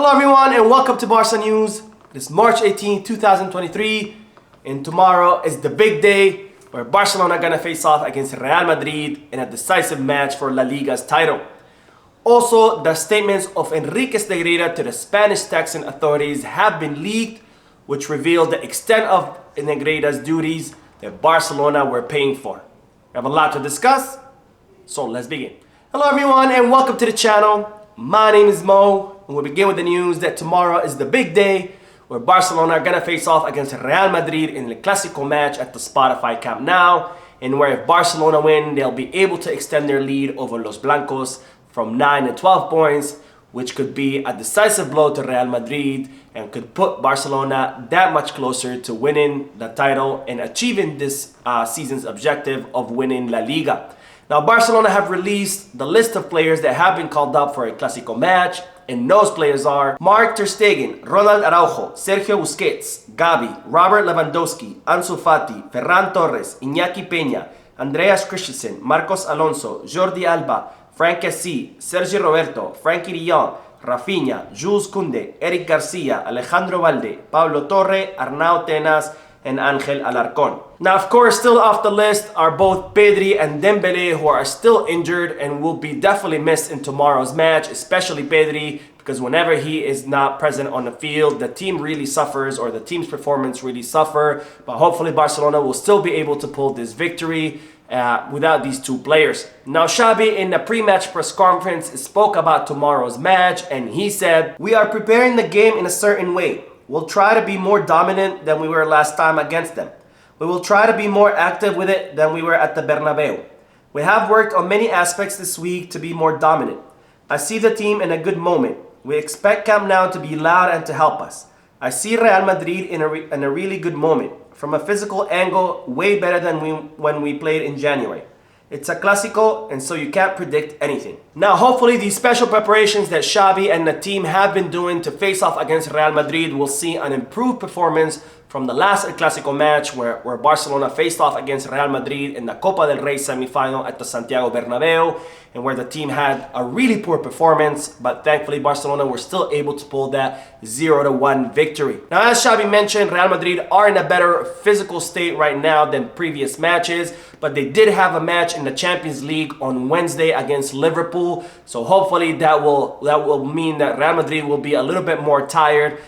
Hello everyone and welcome to Barca News. It's March 18, 2023 and tomorrow is the big day where Barcelona are going to face off against Real Madrid in a decisive match for La Liga's title. Also, the statements of Enriquez Negreira to the Spanish tax and authorities have been leaked, which reveal the extent of Negreira's duties that Barcelona were paying for. We have a lot to discuss, so let's begin. Hello everyone and welcome to the channel. My name is Mo. And we'll begin with the news that tomorrow is the big day where Barcelona are going to face off against Real Madrid in the Clasico match at the Spotify Camp Nou, and where if Barcelona win, they'll be able to extend their lead over Los Blancos from 9 to 12 points, which could be a decisive blow to Real Madrid and could put Barcelona that much closer to winning the title and achieving this season's objective of winning La Liga. Now, Barcelona have released the list of players that have been called up for a Clasico match, and those players are Marc Ter Stegen, Ronald Araujo, Sergio Busquets, Gavi, Robert Lewandowski, Ansu Fati, Ferran Torres, Iñaki Peña, Andreas Christensen, Marcos Alonso, Jordi Alba, Frank Kessie, Sergio Roberto, Frankie de Jong, Rafinha, Jules Koundé, Eric Garcia, Alejandro Valde, Pablo Torre, Arnau Tenas, and Angel Alarcón. Now, of course, still off the list are both Pedri and Dembele, who are still injured and will be definitely missed in tomorrow's match, especially Pedri, because whenever he is not present on the field, the team really suffers, or the team's performance really suffer. But hopefully Barcelona will still be able to pull this victory without these two players. Now, Xavi in the pre-match press conference spoke about tomorrow's match, and he said, "We are preparing the game in a certain way. We'll try to be more dominant than we were last time against them. We will try to be more active with it than we were at the Bernabeu. We have worked on many aspects this week to be more dominant. I see the team in a good moment. We expect Camp Nou to be loud and to help us. I see Real Madrid in a really good moment. From a physical angle, way better than when we played in January. It's a Clasico, and so you can't predict anything." Now, hopefully these special preparations that Xavi and the team have been doing to face off against Real Madrid will see an improved performance from the last Clasico match where Barcelona faced off against Real Madrid in the Copa del Rey semi-final at the Santiago Bernabeu, and where the team had a really poor performance, but thankfully Barcelona were still able to pull that 0-1 victory. Now, as Xavi mentioned, Real Madrid are in a better physical state right now than previous matches, but they did have a match in the Champions League on Wednesday against Liverpool, so hopefully that will mean that Real Madrid will be a little bit more tired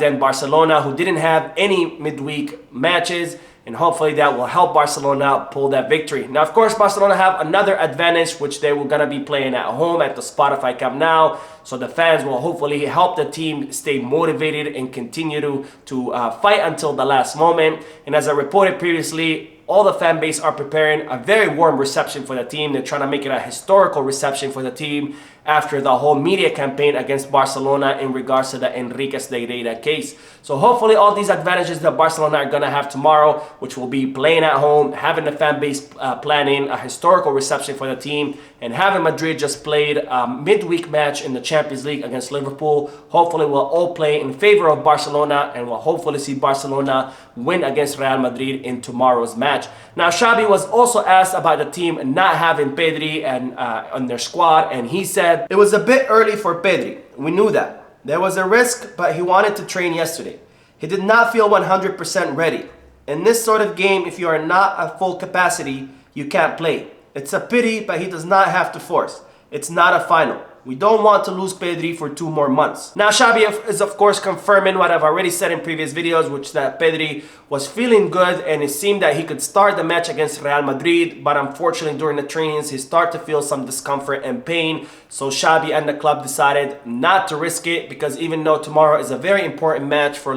than Barcelona, who didn't have any midweek matches, and hopefully that will help Barcelona pull that victory. Now, of course, Barcelona have another advantage, which they were going to be playing at home at the Spotify Camp Nou, so the fans will hopefully help the team stay motivated and continue to fight until the last moment. And as I reported previously, all the fan base are preparing a very warm reception for the team. They're trying to make it a historical reception for the team after the whole media campaign against Barcelona in regards to the Enriquez Negreira case. So hopefully all these advantages that Barcelona are going to have tomorrow, which will be playing at home, having the fan base planning a historical reception for the team, and having Madrid just played a midweek match in the Champions League against Liverpool, hopefully will all play in favor of Barcelona, and we'll hopefully see Barcelona win against Real Madrid in tomorrow's match. Now, Xavi was also asked about the team not having Pedri on their squad, and he said, "It was a bit early for Pedri. We knew that. There was a risk, but he wanted to train yesterday. He did not feel 100% ready. In this sort of game, if you are not at full capacity, you can't play. It's a pity, but he does not have to force. It's not a final. We don't want to lose Pedri for 2 more months." Now, Xavi is of course confirming what I've already said in previous videos, which that Pedri was feeling good and it seemed that he could start the match against Real Madrid, but unfortunately during the trainings he started to feel some discomfort and pain. So Xavi and the club decided not to risk it, because even though tomorrow is a very important match for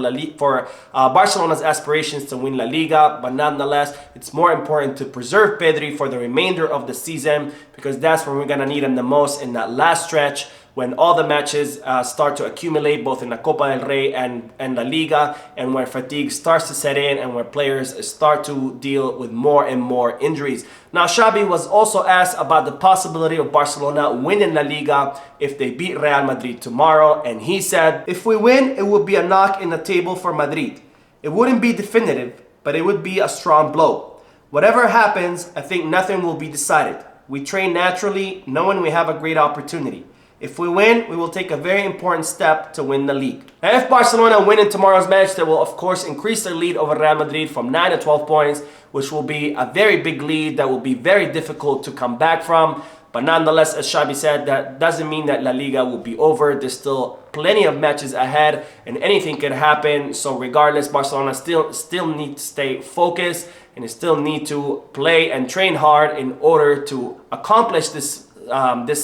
Barcelona's aspirations to win La Liga, but nonetheless it's more important to preserve Pedri for the remainder of the season, because that's when we're gonna need him the most in that last stretch when all the matches start to accumulate, both in the Copa del Rey and La Liga, and where fatigue starts to set in and where players start to deal with more and more injuries. Now, Xavi was also asked about the possibility of Barcelona winning La Liga if they beat Real Madrid tomorrow, and he said, "If we win, it would be a knock in the table for Madrid. It wouldn't be definitive, but it would be a strong blow. Whatever happens, I think nothing will be decided. We train naturally, knowing we have a great opportunity. If we win, we will take a very important step to win the league. Now, if Barcelona win in tomorrow's match, they will of course increase their lead over Real Madrid from 9 to 12 points, which will be a very big lead that will be very difficult to come back from. But nonetheless, as Xabi said, that doesn't mean that La Liga will be over. There's still plenty of matches ahead and anything could happen. So regardless, Barcelona still need to stay focused and still need to play and train hard in order to accomplish this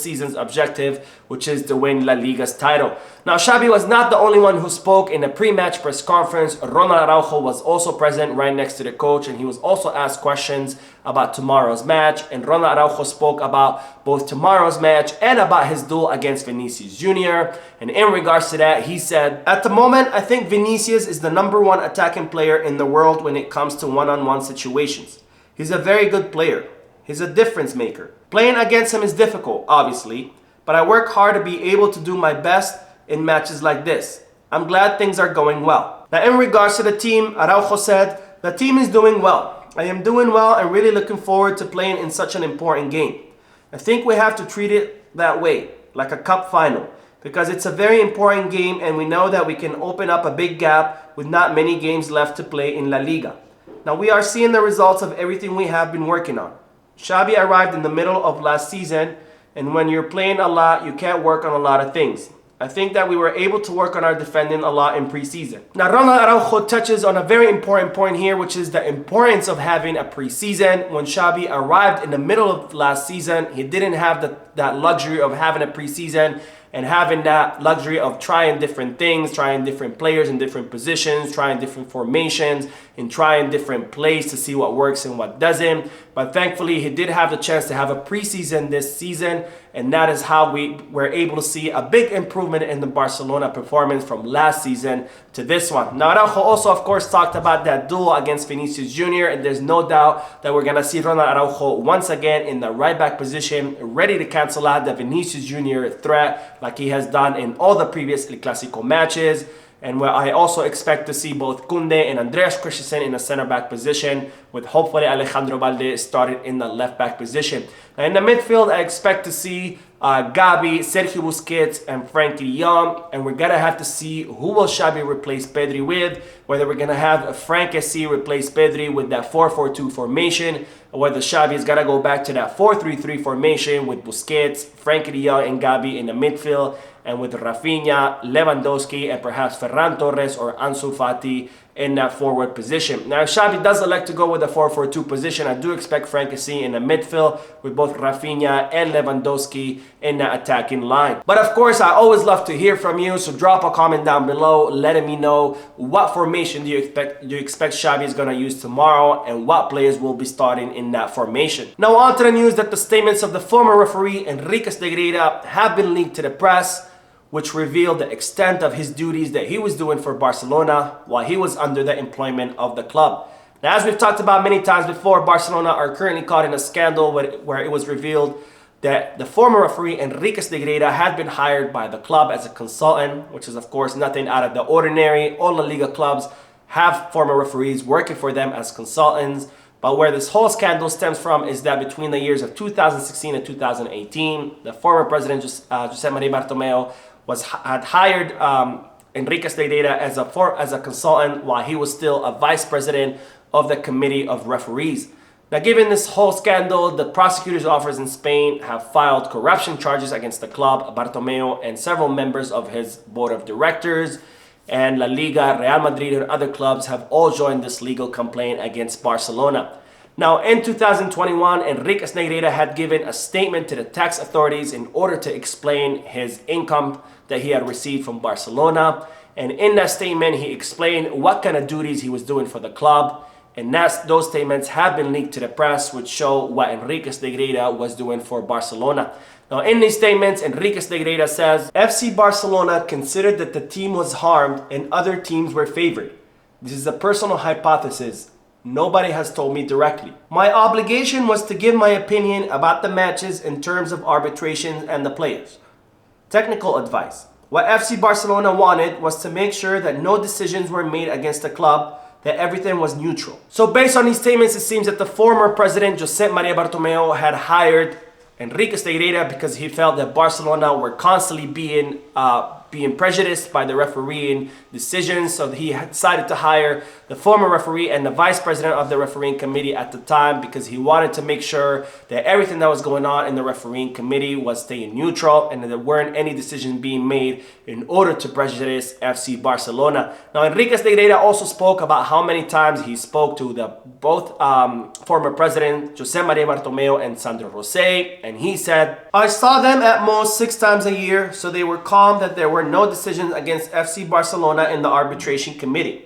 season's objective, which is to win La Liga's title. Now, Xabi was not the only one who spoke in the pre-match press conference. Ronald Araujo was also present right next to the coach, and he was also asked questions about tomorrow's match. And Ronald Araujo spoke about both tomorrow's match and about his duel against Vinicius Jr. And in regards to that, he said, "At the moment, I think Vinicius is the #1 attacking player in the world when it comes to one-on-one situations. He's a very good player. He's a difference maker. Playing against him is difficult, obviously, but I work hard to be able to do my best in matches like this. I'm glad things are going well." Now, in regards to the team, Araujo said, "The team is doing well. I am doing well and really looking forward to playing in such an important game. I think we have to treat it that way, like a cup final, because it's a very important game and we know that we can open up a big gap with not many games left to play in La Liga. Now, we are seeing the results of everything we have been working on. Xabi arrived in the middle of last season, and when you're playing a lot, you can't work on a lot of things. I think that we were able to work on our defending a lot in preseason." Now, Ronald Araujo touches on a very important point here, which is the importance of having a preseason. When Xabi arrived in the middle of last season, he didn't have that luxury of having a preseason and having that luxury of trying different things, trying different players in different positions, trying different formations, and trying different plays to see what works and what doesn't. But thankfully, he did have the chance to have a preseason this season, and that is how we were able to see a big improvement in the Barcelona performance from last season to this one. Now, Araujo also, of course, talked about that duel against Vinicius Jr., and there's no doubt that we're going to see Ronald Araujo once again in the right-back position, ready to cancel out the Vinicius Jr. threat like he has done in all the previous El Clasico matches. And where I also expect to see both Koundé and Andreas Christensen in the center-back position, with hopefully Alejandro Balde started in the left-back position. Now, in the midfield, I expect to see Gavi, Sergio Busquets, and Frankie de Jong. And we're going to have to see who will Xabi replace Pedri with, whether we're going to have Frank SC replace Pedri with that 4-4-2 formation, or whether Xabi is going to go back to that 4-3-3 formation with Busquets, Frankie de Jong, and Gavi in the midfield, and with Rafinha, Lewandowski, and perhaps Ferran Torres or Ansu Fati in that forward position. Now, if Xabi does elect to go with the 4-4-2 position, I do expect Frank SC in the midfield with both Rafinha and Lewandowski in the attacking line. But of course, I always love to hear from you, so drop a comment down below letting me know what formation do you expect Xabi is going to use tomorrow and what players will be starting in that formation. Now, on to the news that the statements of the former referee Enriquez Negreira have been leaked to the press, which revealed the extent of his duties that he was doing for Barcelona while he was under the employment of the club. Now, as we've talked about many times before, Barcelona are currently caught in a scandal where it was revealed that the former referee Enriquez Negreira had been hired by the club as a consultant, which is of course nothing out of the ordinary. All La Liga clubs have former referees working for them as consultants. But where this whole scandal stems from is that between the years of 2016 and 2018, the former president, José María Bartomeu, had hired Enriquez Negreira as a consultant while he was still a vice president of the committee of referees. Now, given this whole scandal, the prosecutor's office in Spain have filed corruption charges against the club, Bartomeu, and several members of his board of directors. And La Liga, Real Madrid, and other clubs have all joined this legal complaint against Barcelona. Now, in 2021, Enriquez Negreira had given a statement to the tax authorities in order to explain his income that he had received from Barcelona. And in that statement, he explained what kind of duties he was doing for the club. And those statements have been leaked to the press, which show what Enriquez Negreira was doing for Barcelona. Now, in these statements, Enriquez Negreira says, FC Barcelona considered that the team was harmed and other teams were favored. This is a personal hypothesis. Nobody has told me directly. My obligation was to give my opinion about the matches in terms of arbitration and the players. Technical advice. What FC Barcelona wanted was to make sure that no decisions were made against the club, that everything was neutral. So based on these statements, it seems that the former president, José María Bartomeu, had hired Enriquez Negreira because he felt that Barcelona were constantly being prejudiced by the refereeing decisions. So he decided to hire the former referee and the vice president of the refereeing committee at the time because he wanted to make sure that everything that was going on in the refereeing committee was staying neutral and that there weren't any decisions being made in order to prejudice FC Barcelona. Now, Enriquez Negreira also spoke about how many times he spoke to the both former president Jose Maria Bartomeu and Sandro Rosé, and he said, "I saw them at most 6 times a year, so they were calm that there were no decisions against FC Barcelona in the arbitration committee,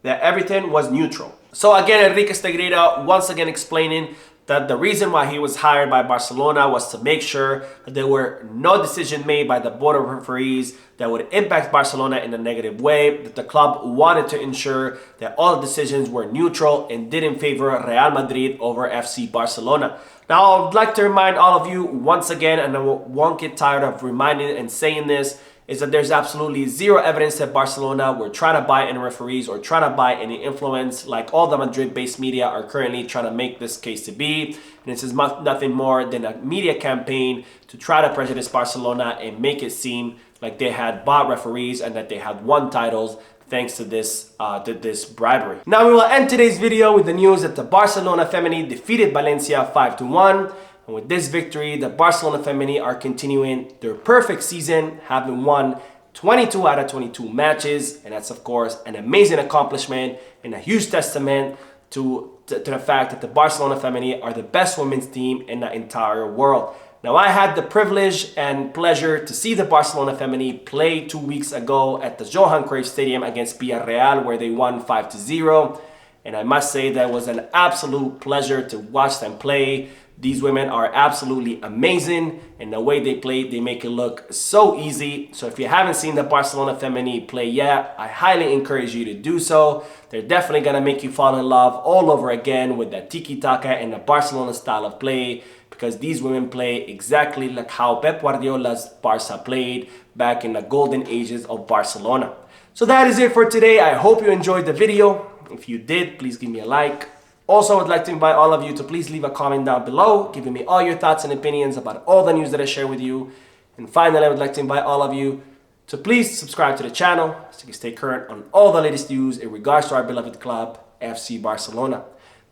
that everything was neutral." So again, Enriquez Negreira once again explaining that the reason why he was hired by Barcelona was to make sure that there were no decision made by the board of referees that would impact Barcelona in a negative way, that the club wanted to ensure that all decisions were neutral and didn't favor Real Madrid over FC Barcelona. Now, I would like to remind all of you once again, and I won't get tired of reminding and saying this, is that there's absolutely zero evidence that Barcelona were trying to buy any referees or trying to buy any influence like all the Madrid-based media are currently trying to make this case to be. And this is nothing more than a media campaign to try to prejudice Barcelona and make it seem like they had bought referees and that they had won titles thanks to this bribery. Now we will end today's video with the news that the Barcelona Femení defeated Valencia 5-1. And with this victory, the Barcelona Femení are continuing their perfect season, having won 22 out of 22 matches. And that's, of course, an amazing accomplishment and a huge testament to the fact that the Barcelona Femení are the best women's team in the entire world. Now, I had the privilege and pleasure to see the Barcelona Femení play 2 weeks ago at the Johan Cruyff Stadium against Villarreal, where they won 5-0. And I must say that was an absolute pleasure to watch them play. These women are absolutely amazing, and the way they play, they make it look so easy. So if you haven't seen the Barcelona Femení play yet, I highly encourage you to do so. They're definitely going to make you fall in love all over again with the tiki-taka and the Barcelona style of play, because these women play exactly like how Pep Guardiola's Barca played back in the golden ages of Barcelona. So that is it for today. I hope you enjoyed the video. If you did, please give me a like. Also, I would like to invite all of you to please leave a comment down below, giving me all your thoughts and opinions about all the news that I share with you. And finally, I would like to invite all of you to please subscribe to the channel so you can stay current on all the latest news in regards to our beloved club, FC Barcelona.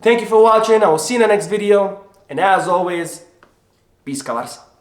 Thank you for watching. I will see you in the next video. And as always, Peace, Barça.